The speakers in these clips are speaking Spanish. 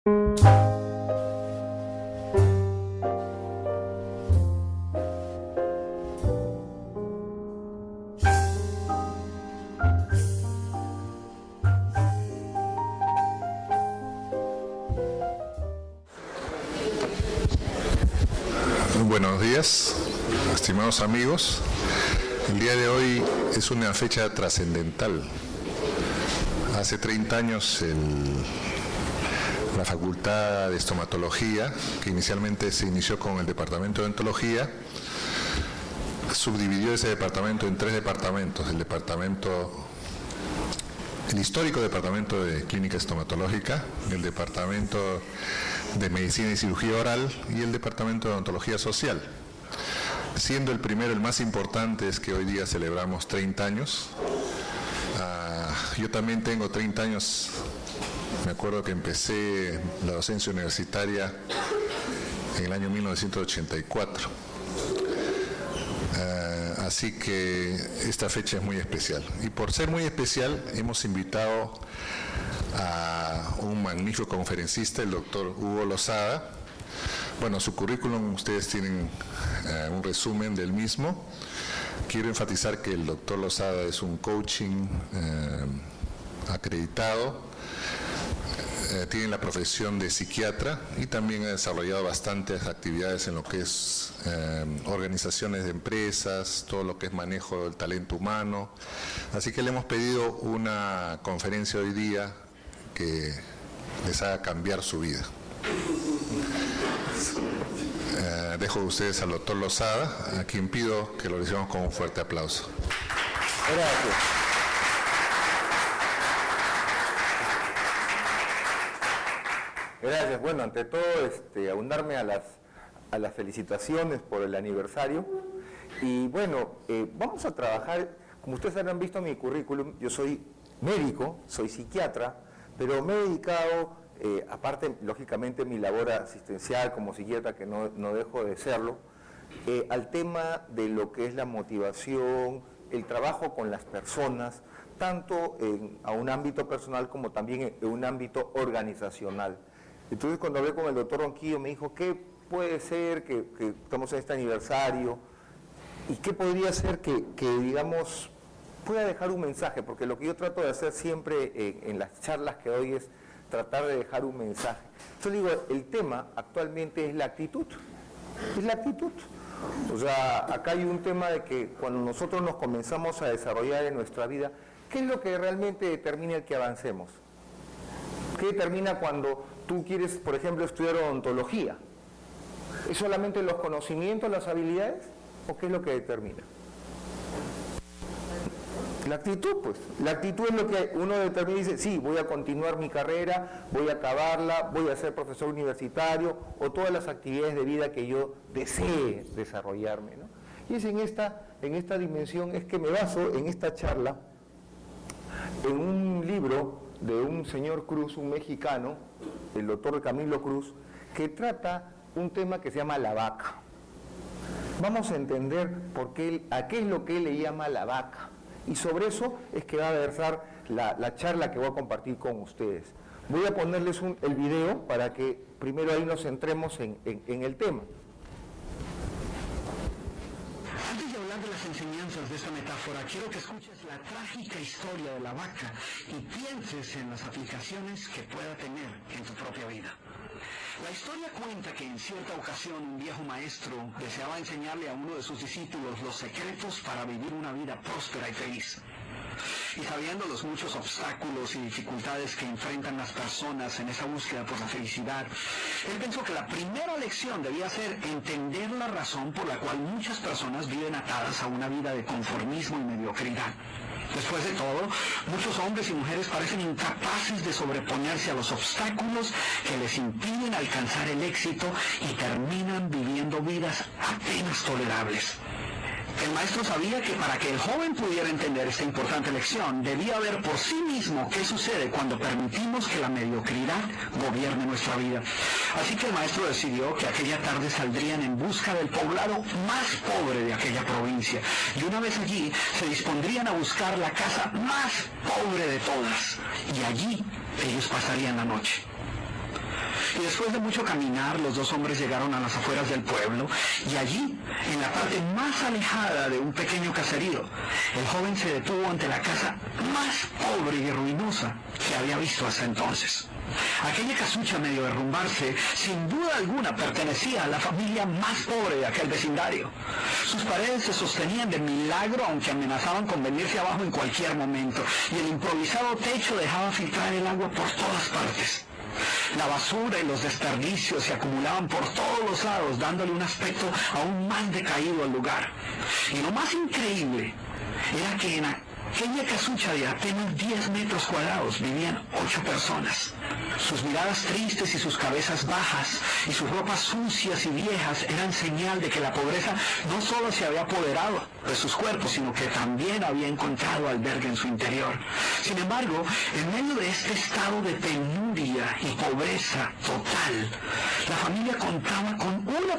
Buenos días, estimados amigos. El día de hoy es una fecha trascendental. Hace 30 años la Facultad de Estomatología, que inicialmente se inició con el Departamento de Odontología, subdividió ese departamento en 3 departamentos: el histórico Departamento de Clínica Estomatológica, el Departamento de Medicina y Cirugía Oral y el Departamento de Odontología Social. Siendo el primero, el más importante, es que hoy día celebramos 30 años. Yo también tengo 30 años. Me acuerdo que empecé la docencia universitaria en el año 1984. Así que esta fecha es muy especial. Y por ser muy especial, hemos invitado a un magnífico conferencista, el doctor Hugo Lozada. Bueno, su currículum, ustedes tienen un resumen del mismo. Quiero enfatizar que el doctor Lozada es un coaching acreditado, tiene la profesión de psiquiatra y también ha desarrollado bastantes actividades en lo que es organizaciones de empresas, todo lo que es manejo del talento humano. Así que le hemos pedido una conferencia hoy día que les haga cambiar su vida. Dejo de ustedes al doctor Lozada, a quien pido que lo recibamos con un fuerte aplauso. Gracias. Gracias. Bueno, ante todo, aunarme a las felicitaciones por el aniversario. Y bueno, vamos a trabajar, como ustedes habrán visto en mi currículum, yo soy médico, soy psiquiatra, pero me he dedicado, aparte, lógicamente, mi labor asistencial como psiquiatra, que no dejo de serlo, al tema de lo que es la motivación, el trabajo con las personas, tanto a un ámbito personal como también en un ámbito organizacional. Entonces, cuando hablé con el doctor Ronquillo, me dijo, ¿qué puede ser que estamos en este aniversario? ¿Y qué podría ser que digamos, pueda dejar un mensaje? Porque lo que yo trato de hacer siempre en las charlas que doy es tratar de dejar un mensaje. Yo digo, el tema actualmente es la actitud. Es la actitud. O sea, acá hay un tema de que cuando nosotros nos comenzamos a desarrollar en nuestra vida, ¿qué es lo que realmente determina el que avancemos? ¿Qué determina cuando tú quieres, por ejemplo, estudiar odontología? ¿Es solamente los conocimientos, las habilidades? ¿O qué es lo que determina? La actitud, pues. La actitud es lo que uno determina y dice, sí, voy a continuar mi carrera, voy a acabarla, voy a ser profesor universitario, o todas las actividades de vida que yo desee desarrollarme, ¿no? Y es en esta dimensión es que me baso en esta charla en un libro de un señor Cruz, un mexicano, el doctor Camilo Cruz, que trata un tema que se llama la vaca. Vamos a entender a qué es lo que él le llama la vaca. Y sobre eso es que va a versar la charla que voy a compartir con ustedes. Voy a ponerles el video para que primero ahí nos centremos en el tema. Antes de hablar de las enseñanzas de esta metáfora, quiero que escuches la trágica historia de la vaca y pienses en las aplicaciones que pueda tener en tu propia vida. La historia cuenta que en cierta ocasión un viejo maestro deseaba enseñarle a uno de sus discípulos los secretos para vivir una vida próspera y feliz. Y sabiendo los muchos obstáculos y dificultades que enfrentan las personas en esa búsqueda por la felicidad, él pensó que la primera lección debía ser entender la razón por la cual muchas personas viven atadas a una vida de conformismo y mediocridad. Después de todo, muchos hombres y mujeres parecen incapaces de sobreponerse a los obstáculos que les impiden alcanzar el éxito y terminan viviendo vidas apenas tolerables. El maestro sabía que para que el joven pudiera entender esta importante lección, debía ver por sí mismo qué sucede cuando permitimos que la mediocridad gobierne nuestra vida. Así que el maestro decidió que aquella tarde saldrían en busca del poblado más pobre de aquella provincia, y una vez allí se dispondrían a buscar la casa más pobre de todas, y allí ellos pasarían la noche. Y después de mucho caminar, los dos hombres llegaron a las afueras del pueblo, y allí, en la parte más alejada de un pequeño caserío, el joven se detuvo ante la casa más pobre y ruinosa que había visto hasta entonces. Aquella casucha, medio derrumbarse, sin duda alguna pertenecía a la familia más pobre de aquel vecindario. Sus paredes se sostenían de milagro, aunque amenazaban con venirse abajo en cualquier momento, y el improvisado techo dejaba filtrar el agua por todas partes. La basura y los desperdicios se acumulaban por todos los lados, dándole un aspecto aún más decaído al lugar. Y lo más increíble era que en aquella casucha de apenas 10 metros cuadrados vivían 8 personas. Sus miradas tristes y sus cabezas bajas y sus ropas sucias y viejas eran señal de que la pobreza no solo se había apoderado de sus cuerpos, sino que también había encontrado albergue en su interior. Sin embargo, en medio de este estado de penuria y pobreza total, la familia contaba con una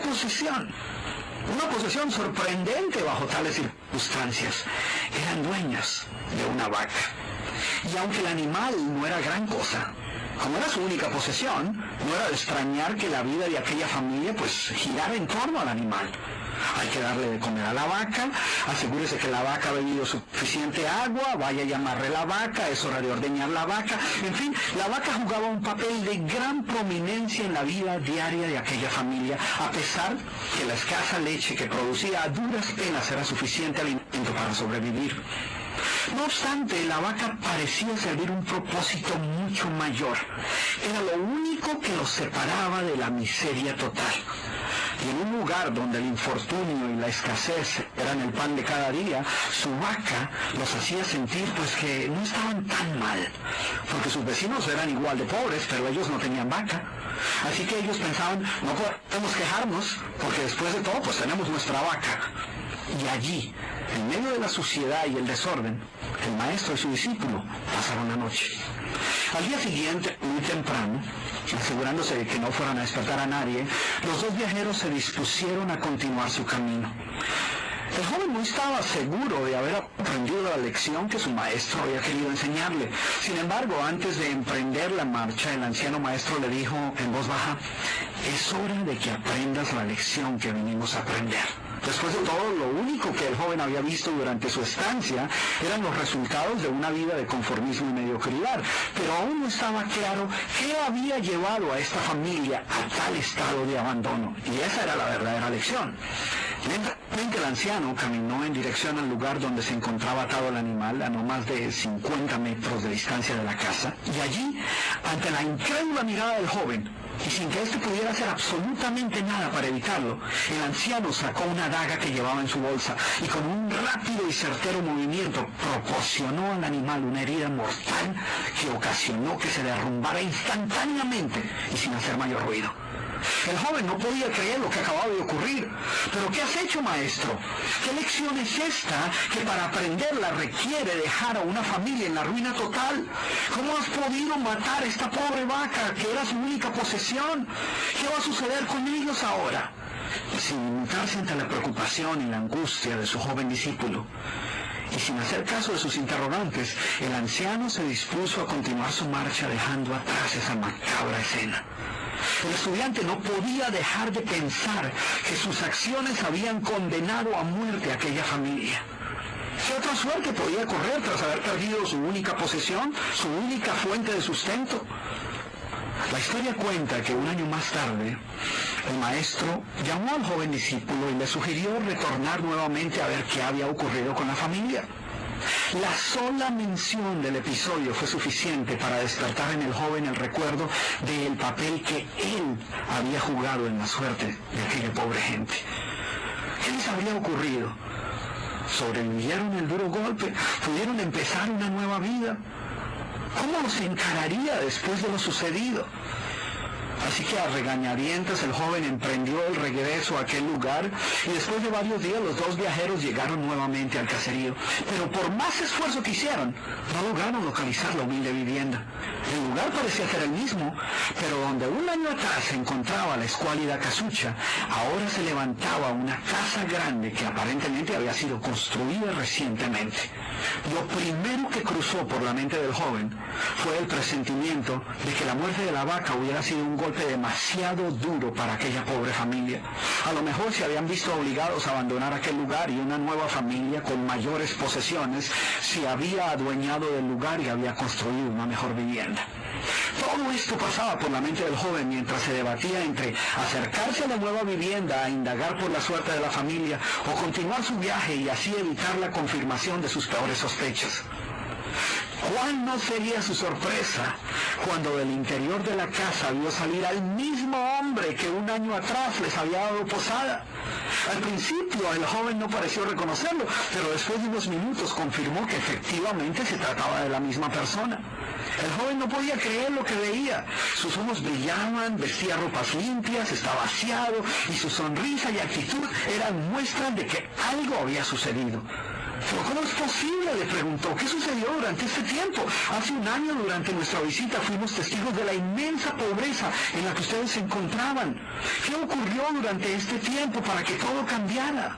posesión sorprendente bajo tales circunstancias. Eran dueños de una vaca. Y aunque el animal no era gran cosa, como era su única posesión, no era de extrañar que la vida de aquella familia girara en torno al animal. Hay que darle de comer a la vaca, asegúrese que la vaca ha bebido suficiente agua, vaya y amarre la vaca, es hora de ordeñar la vaca. En fin, la vaca jugaba un papel de gran prominencia en la vida diaria de aquella familia, a pesar que la escasa leche que producía a duras penas era suficiente alimento para sobrevivir. No obstante, la vaca parecía servir un propósito mucho mayor. Era lo único que los separaba de la miseria total. Y en un lugar donde el infortunio y la escasez eran el pan de cada día, su vaca los hacía sentir que no estaban tan mal, porque sus vecinos eran igual de pobres, pero ellos no tenían vaca. Así que ellos pensaban, no podemos quejarnos, porque después de todo tenemos nuestra vaca. Y allí, en medio de la suciedad y el desorden, el maestro y su discípulo pasaron la noche. Al día siguiente, muy temprano, asegurándose de que no fueran a despertar a nadie, los dos viajeros se dispusieron a continuar su camino. El joven no estaba seguro de haber aprendido la lección que su maestro había querido enseñarle. Sin embargo, antes de emprender la marcha, el anciano maestro le dijo en voz baja: es hora de que aprendas la lección que vinimos a aprender. Después de todo, lo único que el joven había visto durante su estancia eran los resultados de una vida de conformismo y mediocridad, pero aún no estaba claro qué había llevado a esta familia a tal estado de abandono, y esa era la verdadera lección. Lentamente el anciano caminó en dirección al lugar donde se encontraba atado el animal, a no más de 50 metros de distancia de la casa, y allí, ante la incrédula mirada del joven, y sin que éste pudiera hacer absolutamente nada para evitarlo, el anciano sacó una daga que llevaba en su bolsa y con un rápido y certero movimiento proporcionó al animal una herida mortal que ocasionó que se derrumbara instantáneamente y sin hacer mayor ruido. El joven no podía creer lo que acababa de ocurrir. ¿Pero qué has hecho, maestro? ¿Qué lección es esta que para aprenderla requiere dejar a una familia en la ruina total? ¿Cómo has podido matar a esta pobre vaca que era su única posesión? ¿Qué va a suceder con ellos ahora? Sin inmutarse ante la preocupación y la angustia de su joven discípulo, y sin hacer caso de sus interrogantes, el anciano se dispuso a continuar su marcha dejando atrás esa macabra escena. El estudiante no podía dejar de pensar que sus acciones habían condenado a muerte a aquella familia. ¿Qué otra suerte podía correr tras haber perdido su única posesión, su única fuente de sustento? La historia cuenta que un año más tarde, el maestro llamó al joven discípulo y le sugirió retornar nuevamente a ver qué había ocurrido con la familia. La sola mención del episodio fue suficiente para despertar en el joven el recuerdo del papel que él había jugado en la suerte de aquella pobre gente. ¿Qué les habría ocurrido? ¿Sobrevivieron el duro golpe? ¿Pudieron empezar una nueva vida? ¿Cómo los encararía después de lo sucedido? Así que a regañadientes el joven emprendió el regreso a aquel lugar y después de varios días los dos viajeros llegaron nuevamente al caserío. Pero por más esfuerzo que hicieron, no lograron localizar la humilde vivienda. El lugar parecía ser el mismo, pero donde un año atrás se encontraba la escuálida casucha, ahora se levantaba una casa grande que aparentemente había sido construida recientemente. Lo primero que cruzó por la mente del joven fue el presentimiento de que la muerte de la vaca hubiera sido un golpe demasiado duro para aquella pobre familia. A lo mejor se habían visto obligados a abandonar aquel lugar y una nueva familia con mayores posesiones se había adueñado del lugar y había construido una mejor vivienda. Todo esto pasaba por la mente del joven mientras se debatía entre acercarse a la nueva vivienda a indagar por la suerte de la familia o continuar su viaje y así evitar la confirmación de sus peores sospechas. ¿Cuál no sería su sorpresa cuando del interior de la casa vio salir al mismo hombre que un año atrás les había dado posada? Al principio el joven no pareció reconocerlo, pero después de unos minutos confirmó que efectivamente se trataba de la misma persona. El joven no podía creer lo que veía. Sus ojos brillaban, vestía ropas limpias, estaba aseado y su sonrisa y actitud eran muestras de que algo había sucedido. ¿Pero cómo es posible?, le preguntó. ¿Qué sucedió durante este tiempo? Hace un año, durante nuestra visita, fuimos testigos de la inmensa pobreza en la que ustedes se encontraban. ¿Qué ocurrió durante este tiempo para que todo cambiara?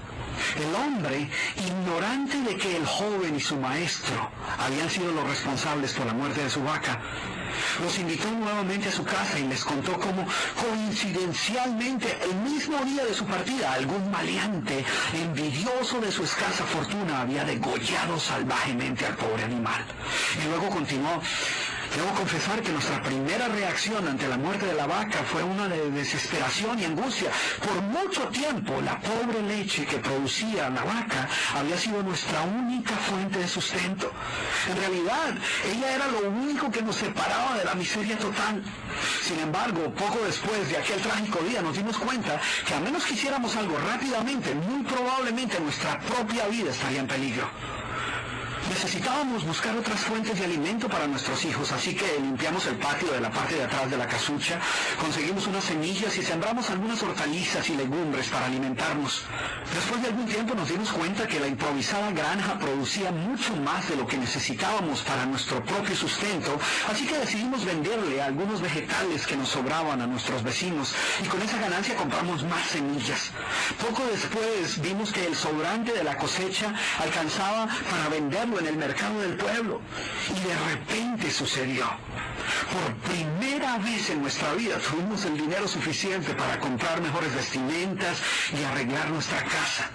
El hombre, ignorante de que el joven y su maestro habían sido los responsables por la muerte de su vaca, los invitó nuevamente a su casa y les contó cómo coincidencialmente el mismo día de su partida algún maleante envidioso de su escasa fortuna había degollado salvajemente al pobre animal. Y luego continuó: debo confesar que nuestra primera reacción ante la muerte de la vaca fue una de desesperación y angustia. Por mucho tiempo la pobre leche que producía la vaca había sido nuestra única fuente de sustento. En realidad, ella era lo único que nos separaba de la miseria total. Sin embargo, poco después de aquel trágico día nos dimos cuenta que a menos que hiciéramos algo rápidamente, muy probablemente nuestra propia vida estaría en peligro. Necesitábamos buscar otras fuentes de alimento para nuestros hijos, así que limpiamos el patio de la parte de atrás de la casucha, conseguimos unas semillas y sembramos algunas hortalizas y legumbres para alimentarnos. Después de algún tiempo nos dimos cuenta que la improvisada granja producía mucho más de lo que necesitábamos para nuestro propio sustento, así que decidimos venderle algunos vegetales que nos sobraban a nuestros vecinos y con esa ganancia compramos más semillas. Poco después vimos que el sobrante de la cosecha alcanzaba para venderlo en el mercado del pueblo. Y de repente sucedió. Por primera vez en nuestra vida tuvimos el dinero suficiente para comprar mejores vestimentas y arreglar nuestra casa.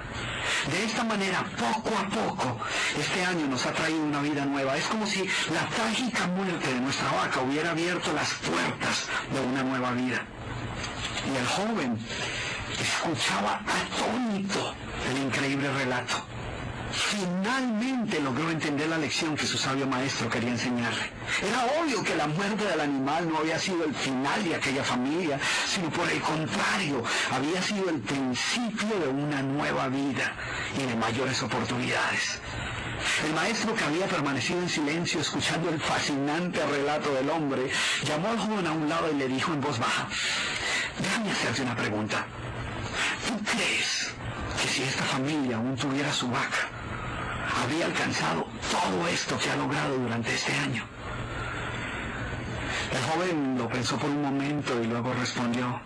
De esta manera, poco a poco, este año nos ha traído una vida nueva. Es como si la trágica muerte de nuestra vaca hubiera abierto las puertas de una nueva vida. Y el joven escuchaba atónito el increíble relato. Finalmente logró entender la lección que su sabio maestro quería enseñarle. Era obvio que la muerte del animal no había sido el final de aquella familia, sino por el contrario, había sido el principio de una nueva vida y de mayores oportunidades. El maestro, que había permanecido en silencio escuchando el fascinante relato del hombre, llamó al joven a un lado y le dijo en voz baja: déjame hacerte una pregunta. ¿Tú crees que si esta familia aún tuviera su vaca, habría alcanzado todo esto que ha logrado durante este año? El joven lo pensó por un momento y luego respondió: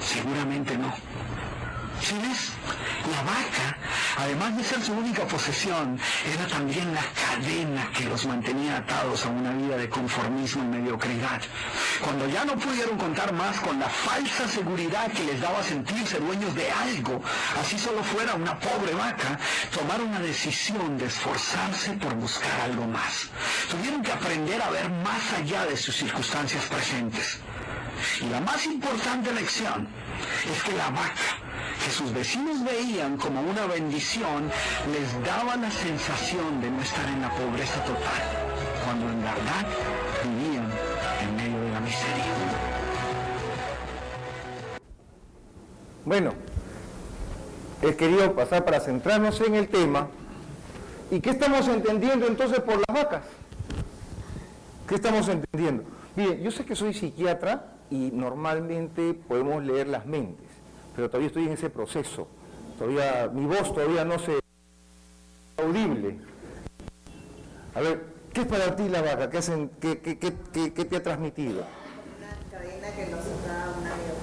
seguramente no. ¿Sí ves? La vaca, además de ser su única posesión, era también la cadena que los mantenía atados a una vida de conformismo y mediocridad. Cuando ya no pudieron contar más con la falsa seguridad que les daba sentirse dueños de algo, así solo fuera una pobre vaca, tomaron la decisión de esforzarse por buscar algo más. Tuvieron que aprender a ver más allá de sus circunstancias presentes. Y la más importante lección es que la vaca, que sus vecinos veían como una bendición, les daba la sensación de no estar en la pobreza total, cuando en verdad vivían en medio de la miseria. Bueno, he querido pasar para centrarnos en el tema. ¿Y qué estamos entendiendo entonces por las vacas? ¿Qué estamos entendiendo? Miren, yo sé que soy psiquiatra y normalmente podemos leer las mentes, pero todavía estoy en ese proceso. Todavía mi voz todavía no se audible. A ver, ¿qué es para ti la vaca? ¿Qué te ha transmitido? Una cadena que nos da una vida.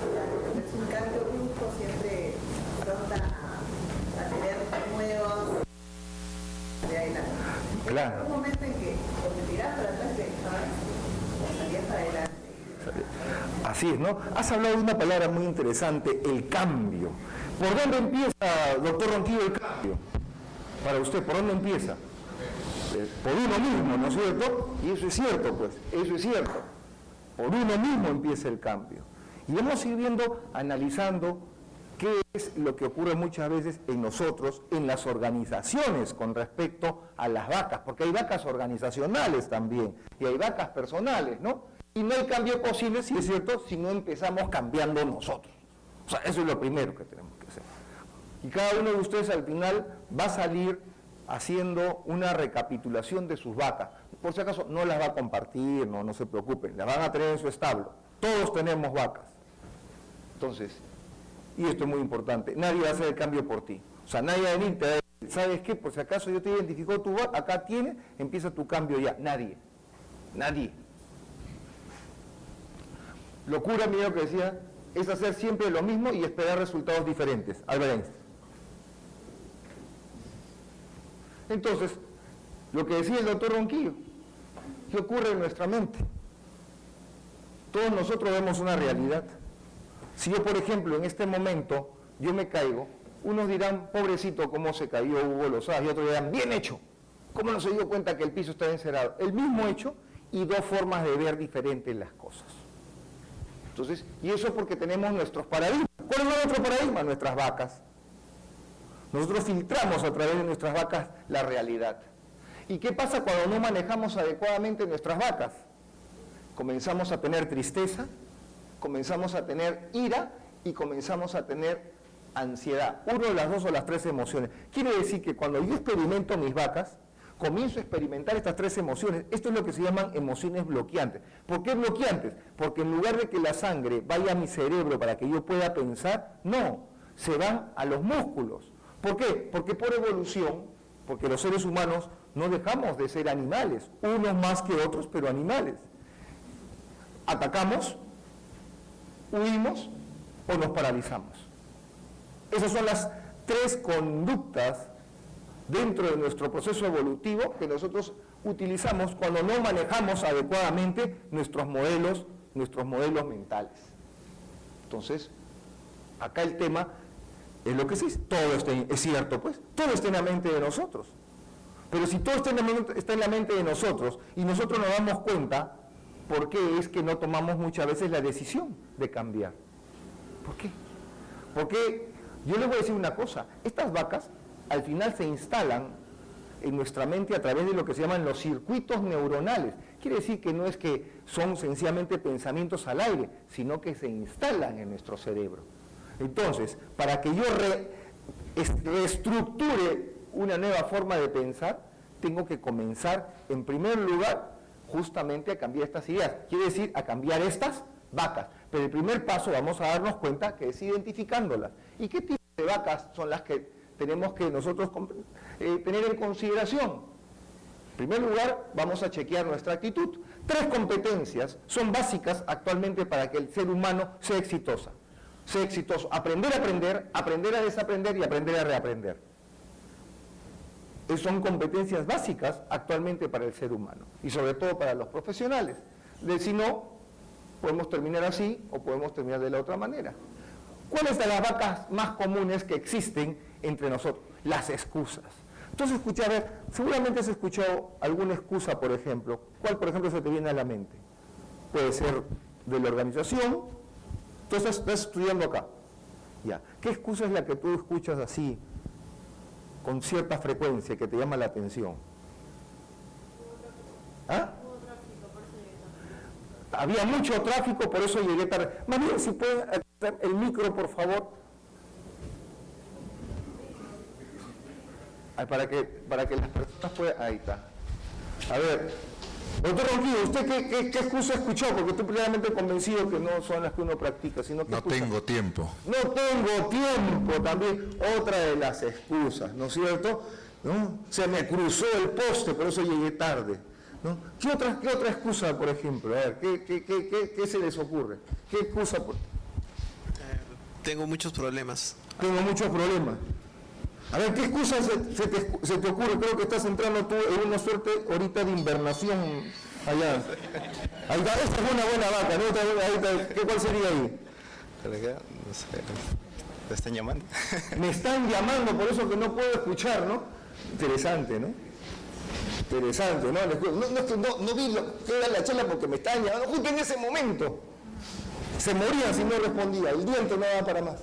Es un cambio brusco, siempre pronta a tener nuevos de ahí la Claro. Un momento en que o te tirás para atrás te dejabas o salías para adelante. Así es, ¿no? Has hablado de una palabra muy interesante, el cambio. ¿Por dónde empieza, doctor Ronquillo, el cambio? Para usted, ¿por dónde empieza? Por uno mismo, ¿no es cierto? Y eso es cierto, pues, eso es cierto. Por uno mismo empieza el cambio. Y vamos a ir viendo, analizando qué es lo que ocurre muchas veces en nosotros, en las organizaciones con respecto a las vacas, porque hay vacas organizacionales también, y hay vacas personales, ¿no? Y no hay cambio posible, si es cierto, si no empezamos cambiando nosotros. O sea, eso es lo primero que tenemos que hacer. Y cada uno de ustedes al final va a salir haciendo una recapitulación de sus vacas. Por si acaso no las va a compartir, no se preocupen, las van a tener en su establo. Todos tenemos vacas. Entonces, y esto es muy importante, nadie va a hacer el cambio por ti. O sea, nadie va a venir, te va a decir, ¿sabes qué? Por si acaso yo te identifico tu vaca, acá tiene, empieza tu cambio ya. Nadie. Nadie. Locura, mira lo que decía, es hacer siempre lo mismo y esperar resultados diferentes. Albert Einstein. Entonces, lo que decía el doctor Ronquillo, ¿qué ocurre en nuestra mente? Todos nosotros vemos una realidad. Si yo, por ejemplo, en este momento, yo me caigo, unos dirán, pobrecito, cómo se cayó Hugo Lozada, y otros dirán, bien hecho, ¿cómo no se dio cuenta que el piso estaba encerado? El mismo hecho y dos formas de ver diferentes las cosas. Entonces, y eso porque tenemos nuestros paradigmas. ¿Cuál es nuestro paradigma? Nuestras vacas. Nosotros filtramos a través de nuestras vacas la realidad. ¿Y qué pasa cuando no manejamos adecuadamente nuestras vacas? Comenzamos a tener tristeza, comenzamos a tener ira y comenzamos a tener ansiedad. Una de las dos o las tres emociones. Quiere decir que cuando yo experimento mis vacas, comienzo a experimentar estas tres emociones. Esto es lo que se llaman emociones bloqueantes. ¿Por qué bloqueantes? Porque en lugar de que la sangre vaya a mi cerebro para que yo pueda pensar, no, se van a los músculos. ¿Por qué? Porque por evolución, porque los seres humanos no dejamos de ser animales, unos más que otros, pero animales. Atacamos, huimos o nos paralizamos. Esas son las tres conductas dentro de nuestro proceso evolutivo que nosotros utilizamos cuando no manejamos adecuadamente nuestros modelos mentales. Entonces, acá el tema es lo que sí, todo es cierto, pues, todo está en la mente de nosotros. Pero si todo está en la mente de nosotros y nosotros nos damos cuenta, ¿por qué es que no tomamos muchas veces la decisión de cambiar? ¿Por qué? Porque yo les voy a decir una cosa, estas vacas al final se instalan en nuestra mente a través de lo que se llaman los circuitos neuronales. Quiere decir que no es que son sencillamente pensamientos al aire, sino que se instalan en nuestro cerebro. Entonces, para que yo reestructure una nueva forma de pensar, tengo que comenzar, en primer lugar, justamente a cambiar estas ideas. Quiere decir, a cambiar estas vacas. Pero el primer paso vamos a darnos cuenta que es identificándolas. ¿Y qué tipo de vacas son las que tenemos que nosotros tener en consideración? En primer lugar, vamos a chequear nuestra actitud. 3 competencias son básicas actualmente para que el ser humano sea exitoso. Sea exitoso. Aprender a aprender, aprender a desaprender y aprender a reaprender. Son competencias básicas actualmente para el ser humano y sobre todo para los profesionales. Si no, podemos terminar así o podemos terminar de la otra manera. ¿Cuáles son las vacas más comunes que existen entre nosotros? Las excusas. Entonces, a ver, seguramente has escuchado alguna excusa, por ejemplo. ¿Cuál, por ejemplo, se te viene a la mente? Puede ser de la organización. Tú estás estudiando acá. Ya. ¿Qué excusa es la que tú escuchas así, con cierta frecuencia, que te llama la atención? ¿Ah? Había mucho tráfico, por eso llegué tarde. Más bien, si pueden hacer el micro, por favor. Para que las personas puedan... Ahí está. A ver, doctor Ronquillo, ¿usted qué excusa escuchó? Porque estoy plenamente convencido que no son las que uno practica, sino que... No tengo tiempo. No tengo tiempo, también otra de las excusas, ¿no es cierto? ¿No? Se me cruzó el poste, por eso llegué tarde. ¿No? ¿Qué otra excusa, por ejemplo? A ver, ¿qué se les ocurre? ¿Qué excusa? Tengo muchos problemas. Tengo muchos problemas. A ver, ¿qué excusa se te ocurre? Creo que estás entrando tú en una suerte ahorita de invernación allá. Ahí está, esta es una buena vaca, ¿no? ¿Cuál sería ahí? No sé, ¿me están llamando? Me están llamando, por eso que no puedo escuchar, ¿no? Interesante, ¿no? Interesante, ¿no? No vi lo que era la charla porque me estaban llamando justo en ese momento. Se morían si no respondía, el diente no daba para más.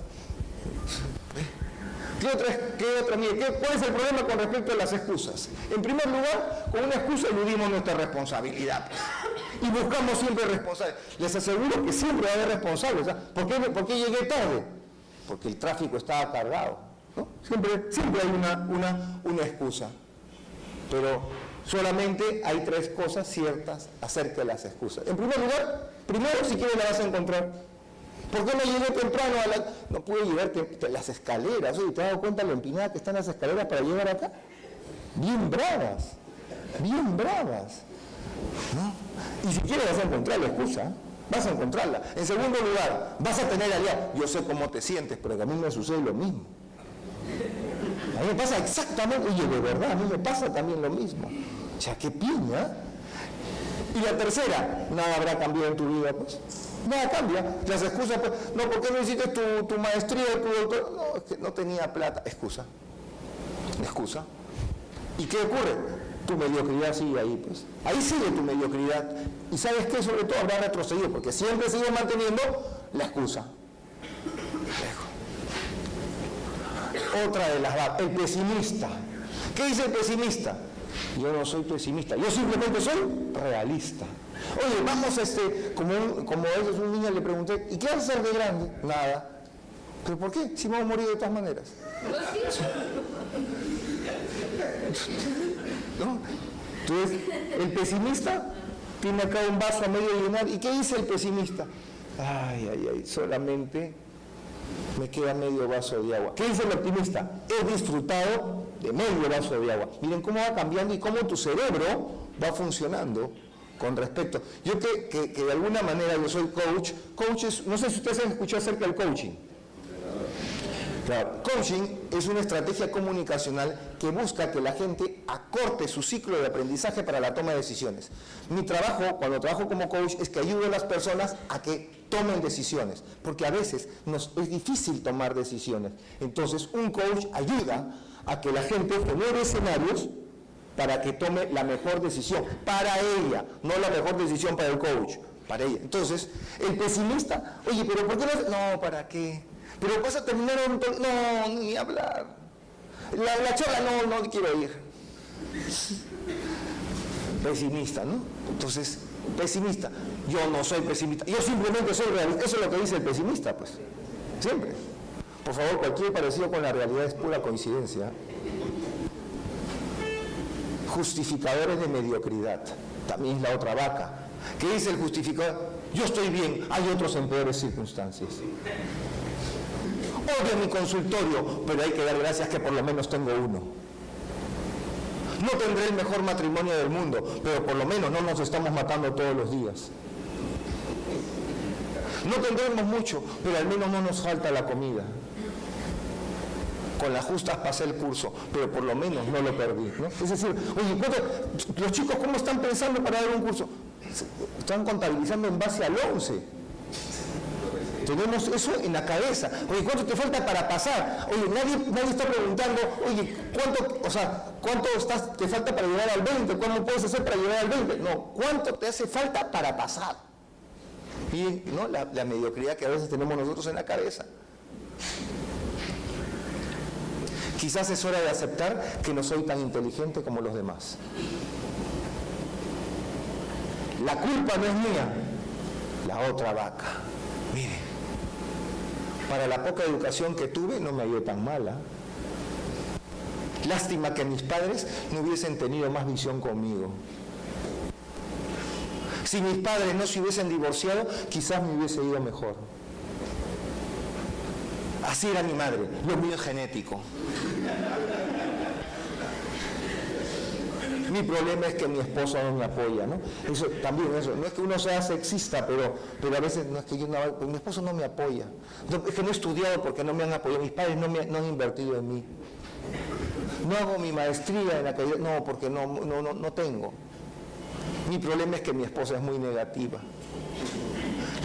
¿Cuál es el problema con respecto a las excusas? En primer lugar, con una excusa eludimos nuestra responsabilidad. Y buscamos siempre responsables. Les aseguro que siempre va a haber responsables. ¿Por qué llegué tarde? Porque el tráfico estaba cargado, ¿no? Siempre hay una excusa. Pero solamente hay 3 cosas ciertas acerca de las excusas. En primer lugar, primero si quieres la vas a encontrar. ¿Por qué no llegué temprano no pude llegar a las escaleras? Oye, ¿te has dado cuenta de lo empinada que están las escaleras para llegar acá? Bien bravas, ¿no? Y si quieres vas a encontrar la excusa, ¿eh? Vas a encontrarla. En segundo lugar, vas a tener aliado. Yo sé cómo te sientes, pero a mí me sucede lo mismo. A mí me pasa exactamente, oye, de verdad, a mí me pasa también lo mismo. O sea, qué piña. Y la tercera, nada habrá cambiado en tu vida, pues. Nada cambia. Las excusas, pues, no, ¿por qué no hiciste tu maestría, tu doctor? No, es que no tenía plata. Excusa. ¿Y qué ocurre? Tu mediocridad sigue ahí, pues. Ahí sigue tu mediocridad. Y ¿sabes qué? Sobre todo habrá retrocedido, porque siempre sigue manteniendo la excusa. Otra de las vagas, el pesimista. ¿Qué dice el pesimista? Yo no soy pesimista, yo simplemente soy realista. Oye, vamos como a veces un niño le pregunté, ¿y qué vas a hacer de grande? Nada. ¿Pero por qué? Si vamos a morir de todas maneras. ¿No? Entonces, el pesimista tiene acá un vaso a medio llenar. ¿Y qué dice el pesimista? Ay, solamente me queda medio vaso de agua. ¿Qué dice el optimista? He disfrutado de medio vaso de agua. Miren cómo va cambiando y cómo tu cerebro va funcionando con respecto. Yo que de alguna manera yo soy coach. No sé si ustedes han escuchado acerca del coaching. Claro, coaching es una estrategia comunicacional que busca que la gente acorte su ciclo de aprendizaje para la toma de decisiones. Mi trabajo, cuando trabajo como coach, es que ayudo a las personas a que tomen decisiones, porque a veces es difícil tomar decisiones. Entonces, un coach ayuda a que la gente genere escenarios para que tome la mejor decisión para ella, no la mejor decisión para el coach, para ella. Entonces, el pesimista, oye, pero ¿por qué no? No, ¿para qué? Pero vas a terminar no, ni hablar. La charla no quiero ir. Pesimista, ¿no? Entonces, pesimista. Yo no soy pesimista, yo simplemente soy realista. Eso es lo que dice el pesimista, pues. Siempre. Por favor, cualquier parecido con la realidad es pura coincidencia. Justificadores de mediocridad. También es la otra vaca. ¿Qué dice el justificador? Yo estoy bien, hay otros en peores circunstancias. Odio mi consultorio, pero hay que dar gracias que por lo menos tengo uno. No tendré el mejor matrimonio del mundo, pero por lo menos no nos estamos matando todos los días. No tendremos mucho, pero al menos no nos falta la comida. Con las justas pasé el curso, pero por lo menos no lo perdí, ¿no? Es decir, oye, los chicos, ¿cómo están pensando para dar un curso? Están contabilizando en base al 11. Tenemos eso en la cabeza. Oye, ¿cuánto te falta para pasar? Oye, nadie está preguntando, oye, ¿cuánto te falta para llegar al 20? ¿Cómo puedes hacer para llegar al 20? No, ¿cuánto te hace falta para pasar? Y ¿no? la mediocridad que a veces tenemos nosotros en la cabeza. Quizás es hora de aceptar que no soy tan inteligente como los demás. La culpa no es mía, la otra vaca. Mire, para la poca educación que tuve no me hallé tan mala. Lástima que mis padres no hubiesen tenido más visión conmigo. Si mis padres no se hubiesen divorciado, quizás me hubiese ido mejor. Así era mi madre, lo mío es genético. Mi problema es que mi esposo no me apoya, ¿no? Eso, también eso, no es que uno sea sexista, pero a veces no es que mi esposo no me apoya. No, es que no he estudiado porque no me han apoyado, mis padres no han invertido en mí. No hago mi maestría en la calle, no, porque no tengo. Mi problema es que mi esposa es muy negativa.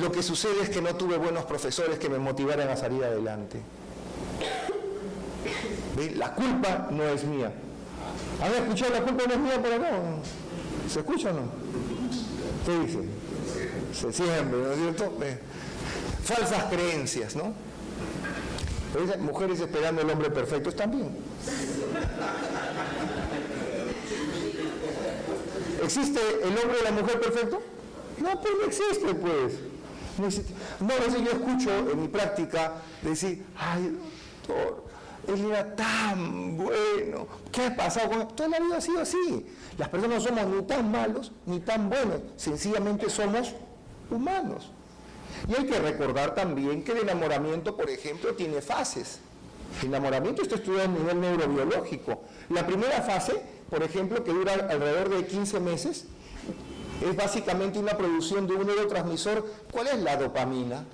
Lo que sucede es que no tuve buenos profesores que me motivaran a salir adelante. ¿Ve? La culpa no es mía. ¿Han escuchado la culpa no es mía por acá? ¿Se escucha o no? ¿Qué dice? Se siempre, ¿no es cierto? Falsas creencias, ¿no? Mujeres esperando el hombre perfecto, ¿están bien? ¿Existe el hombre y la mujer perfecto? No, pues no existe, pues. No existe. No, a veces yo escucho en mi práctica decir, ay, doctor, él era tan bueno. ¿Qué ha pasado con él? Toda la vida ha sido así. Las personas no somos ni tan malos ni tan buenos. Sencillamente somos humanos. Y hay que recordar también que el enamoramiento, por ejemplo, tiene fases. El enamoramiento está estudiado a nivel neurobiológico. La primera fase, por ejemplo, que dura alrededor de 15 meses, es básicamente una producción de un neurotransmisor. ¿Cuál es la dopamina?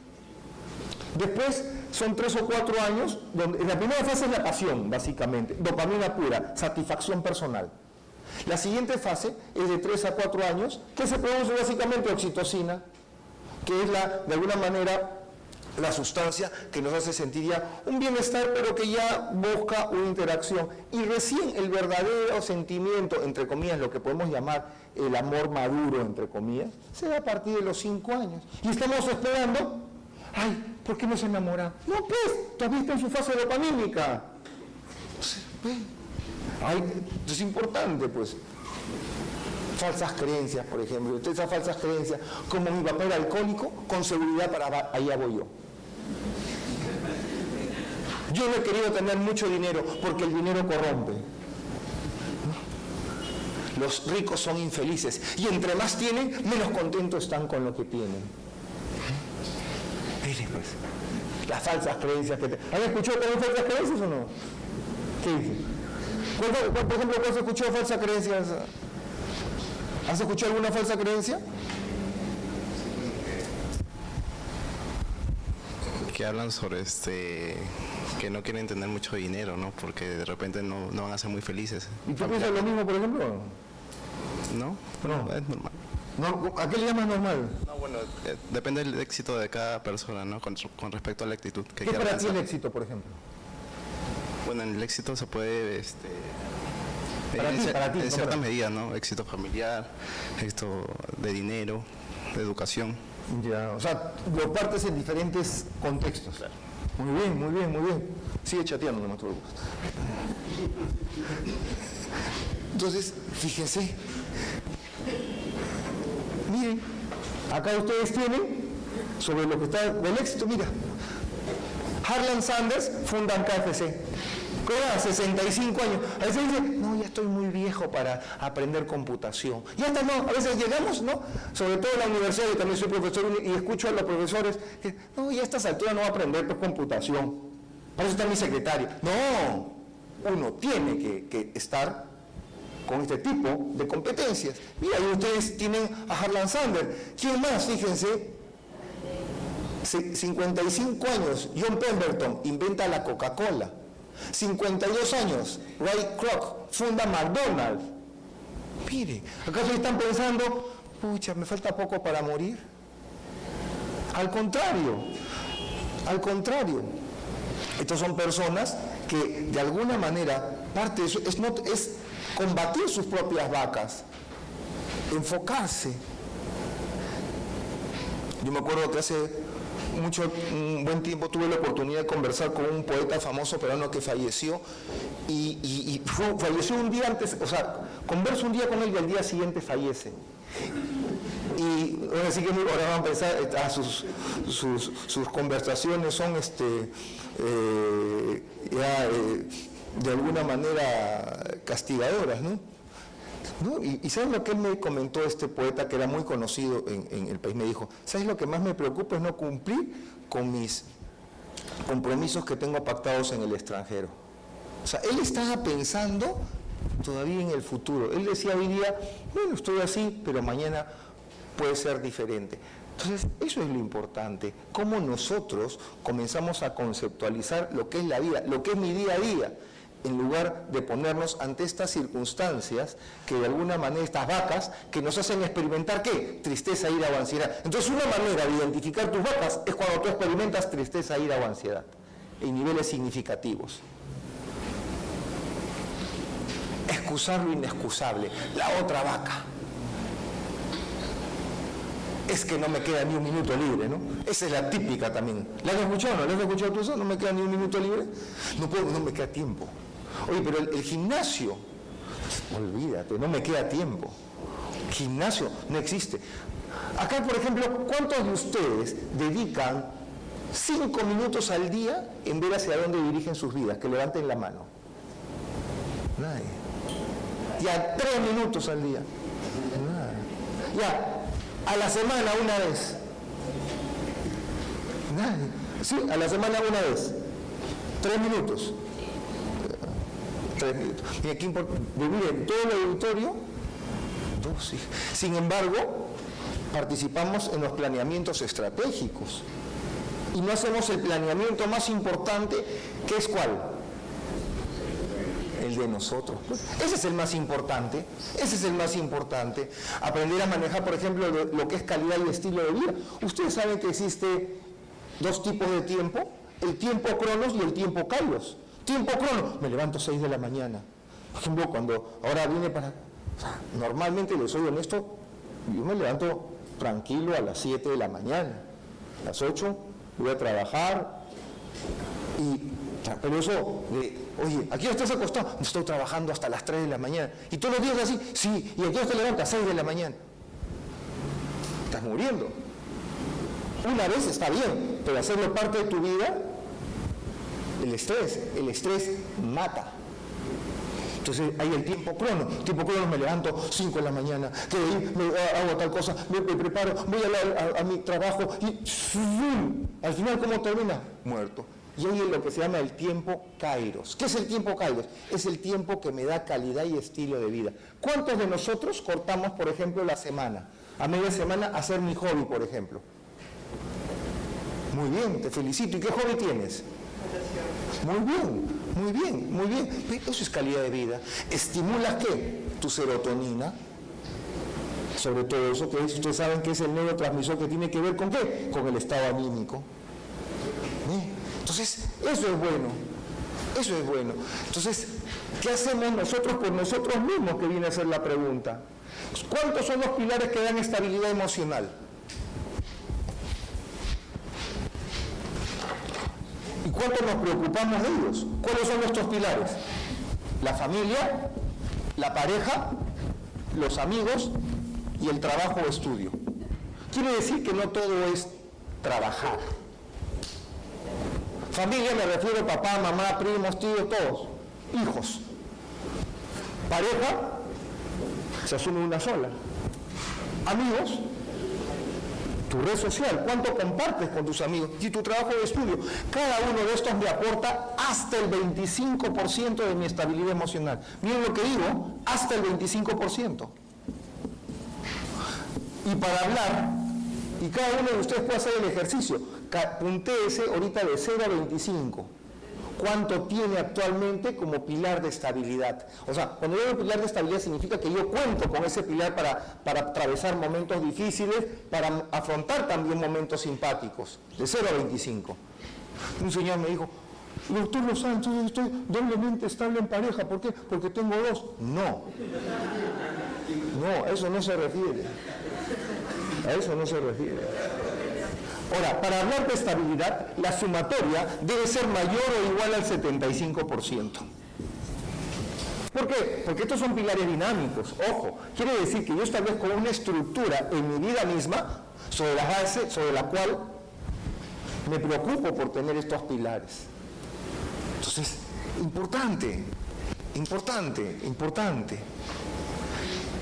Después son 3 o 4 años, donde la primera fase es la pasión, básicamente, dopamina pura, satisfacción personal. La siguiente fase es de 3 a 4 años, que se produce básicamente oxitocina, que es de alguna manera la sustancia que nos hace sentir ya un bienestar, pero que ya busca una interacción. Y recién el verdadero sentimiento, entre comillas, lo que podemos llamar el amor maduro, entre comillas, se da a partir de los 5 años. Y estamos esperando, ay, ¿por qué no se enamora? No, pues, todavía está en su fase dopamínica. Ay, es importante, pues. Falsas creencias, por ejemplo. Entonces, esas falsas creencias, como mi papá era alcohólico, con seguridad para allá voy yo. Yo no he querido tener mucho dinero porque el dinero corrompe. Los ricos son infelices y entre más tienen, menos contentos están con lo que tienen. Miren, pues, las falsas creencias que ¿Han escuchado también falsas creencias o no? ¿Qué dice? Por ejemplo, ¿cuál has escuchado falsas creencias? ¿Has escuchado alguna falsa creencia? Que hablan sobre que no quieren tener mucho dinero, ¿no? Porque de repente no van a ser muy felices. ¿Y tú piensas lo mismo, por ejemplo? ¿No? No. Es normal. No, ¿a qué le llamas normal? No, bueno, depende del éxito de cada persona, ¿no? Con respecto a la actitud que ¿Qué quiera para ti alcanzar. el éxito, por ejemplo? Bueno, en el éxito se puede, Para ti, en ciertas medidas, ¿no? Éxito familiar, éxito de dinero, de educación. Ya, o sea, lo partes en diferentes contextos. Claro. Muy bien, muy bien, muy bien. Sigue chateando, no me preocupes. Entonces, fíjense. Miren, acá ustedes tienen sobre lo que está del éxito, mira. Harlan Sanders fundan KFC. Cobra 65 años. A veces dice, no, ya estoy muy viejo para aprender computación. Y hasta no, a veces llegamos, ¿no? Sobre todo en la universidad, yo también soy profesor y escucho a los profesores que, no, ya a estas alturas no va a aprender pues, computación. Para eso está mi secretario. No, uno tiene que estar con este tipo de competencias. Mira, y ustedes tienen a Harlan Sanders. ¿Quién más? Fíjense. 55 años, John Pemberton inventa la Coca-Cola. 52 años, Ray Kroc funda McDonald's. Mire, ¿acaso están pensando, pucha, me falta poco para morir? Al contrario. Estas son personas que de alguna manera, parte de eso es combatir sus propias vacas, enfocarse. Yo me acuerdo que hace un buen tiempo tuve la oportunidad de conversar con un poeta famoso peruano que falleció y falleció un día antes, o sea, converso un día con él y al día siguiente fallece. Y así que ahora van a pensar, sus conversaciones son de alguna manera castigadoras, ¿no? Y ¿sabes lo que él me comentó, este poeta que era muy conocido en el país? Me dijo, ¿sabes lo que más me preocupa es no cumplir con mis compromisos que tengo pactados en el extranjero? O sea, él estaba pensando todavía en el futuro. Él decía hoy día, bueno, estoy así, pero mañana puede ser diferente. Entonces, eso es lo importante, cómo nosotros comenzamos a conceptualizar lo que es la vida, lo que es mi día a día. en lugar de ponernos ante estas circunstancias que de alguna manera, estas vacas, que nos hacen experimentar ¿qué? Tristeza, ira o ansiedad. Entonces una manera de identificar tus vacas es cuando tú experimentas tristeza, ira o ansiedad, en niveles significativos. Excusar lo inexcusable, la otra vaca. Es que no me queda ni un minuto libre, ¿no? Esa es la típica también. ¿La has escuchado, no? ¿La has escuchado tú eso? ¿No me queda ni un minuto libre? No me queda tiempo. Oye, pero el gimnasio, olvídate, no me queda tiempo. Gimnasio no existe. Acá, por ejemplo, ¿cuántos de ustedes dedican 5 minutos al día en ver hacia dónde dirigen sus vidas? Que levanten la mano. Nadie. Ya 3 minutos al día. Nadie. Ya. A la semana una vez. Nadie. Sí, a la semana una vez. 3 minutos. 3 minutos. Y aquí vivir en todo el auditorio, 2, sí. Sin embargo, participamos en los planeamientos estratégicos. Y no hacemos el planeamiento más importante, que es ¿cuál? El de nosotros. Ese es el más importante, ese es el más importante. Aprender a manejar, por ejemplo, lo que es calidad y estilo de vida. Ustedes saben que existe 2 tipos de tiempo, el tiempo cronos y el tiempo kairos. Tiempo cronos, me levanto 6 de la mañana. Por ejemplo, cuando ahora viene para... O sea, normalmente, les soy honesto, yo me levanto tranquilo a las 7 de la mañana. A las 8 voy a trabajar pero eso de, oye, ¿a qué hora estás acostado? Estoy trabajando hasta las 3 de la mañana. ¿Y todos los días así? Sí. ¿Y a qué hora te levantas? 6 de la mañana. Estás muriendo. Una vez está bien, pero hacerlo parte de tu vida, el estrés mata. Entonces hay el tiempo crono. El tiempo crono, me levanto 5 de la mañana, que de ahí hago tal cosa, me preparo, voy a mi trabajo y al final, ¿cómo termina? Muerto. Y hay lo que se llama el tiempo kairos. ¿Qué es el tiempo kairos? Es el tiempo que me da calidad y estilo de vida. ¿Cuántos de nosotros cortamos, por ejemplo, la semana? A media semana hacer mi hobby, por ejemplo. Muy bien, te felicito. ¿Y qué hobby tienes? Muy bien, muy bien, muy bien. Eso es calidad de vida. ¿Estimulas qué? Tu serotonina. Sobre todo eso, que ustedes saben que es el neurotransmisor que tiene que ver con qué? Con el estado anímico. Entonces, eso es bueno. Eso es bueno. Entonces, ¿qué hacemos nosotros por nosotros mismos? Que viene a ser la pregunta. ¿Cuántos son los pilares que dan estabilidad emocional? ¿Y cuánto nos preocupamos de ellos? ¿Cuáles son nuestros pilares? La familia, la pareja, los amigos y el trabajo o estudio. Quiere decir que no todo es trabajar. Familia me refiero a papá, mamá, primos, tíos, todos. Hijos. Pareja, se asume una sola. Amigos, tu red social, cuánto compartes con tus amigos y tu trabajo de estudio. Cada uno de estos me aporta hasta el 25% de mi estabilidad emocional. Miren lo que digo, hasta el 25%. Y para hablar, y cada uno de ustedes puede hacer el ejercicio, puntéese ahorita de 0 a 25. ¿Cuánto tiene actualmente como pilar de estabilidad? O sea, cuando yo digo pilar de estabilidad significa que yo cuento con ese pilar para atravesar momentos difíciles, para afrontar también momentos simpáticos, de 0 a 25. Un señor me dijo, doctor Lozano, yo estoy doblemente estable en pareja, ¿por qué? Porque tengo 2. No, a eso no se refiere. A eso no se refiere. Ahora, para hablar de estabilidad, la sumatoria debe ser mayor o igual al 75%. ¿Por qué? Porque estos son pilares dinámicos. Ojo, quiere decir que yo establezco una estructura en mi vida misma sobre la base, sobre la cual me preocupo por tener estos pilares. Entonces, importante.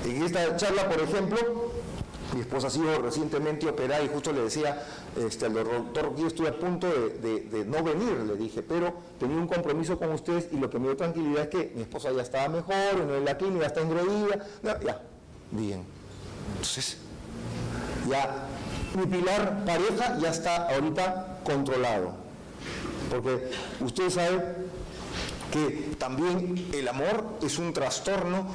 En esta charla, por ejemplo, mi esposa ha sido recientemente operada y justo le decía al doctor, yo estuve a punto de no venir, le dije, pero tenía un compromiso con ustedes y lo que me dio tranquilidad es que mi esposa ya estaba mejor, en la clínica, está engreída, ya, bien. Entonces, ya mi pilar pareja ya está ahorita controlado. Porque ustedes saben, que también el amor es un trastorno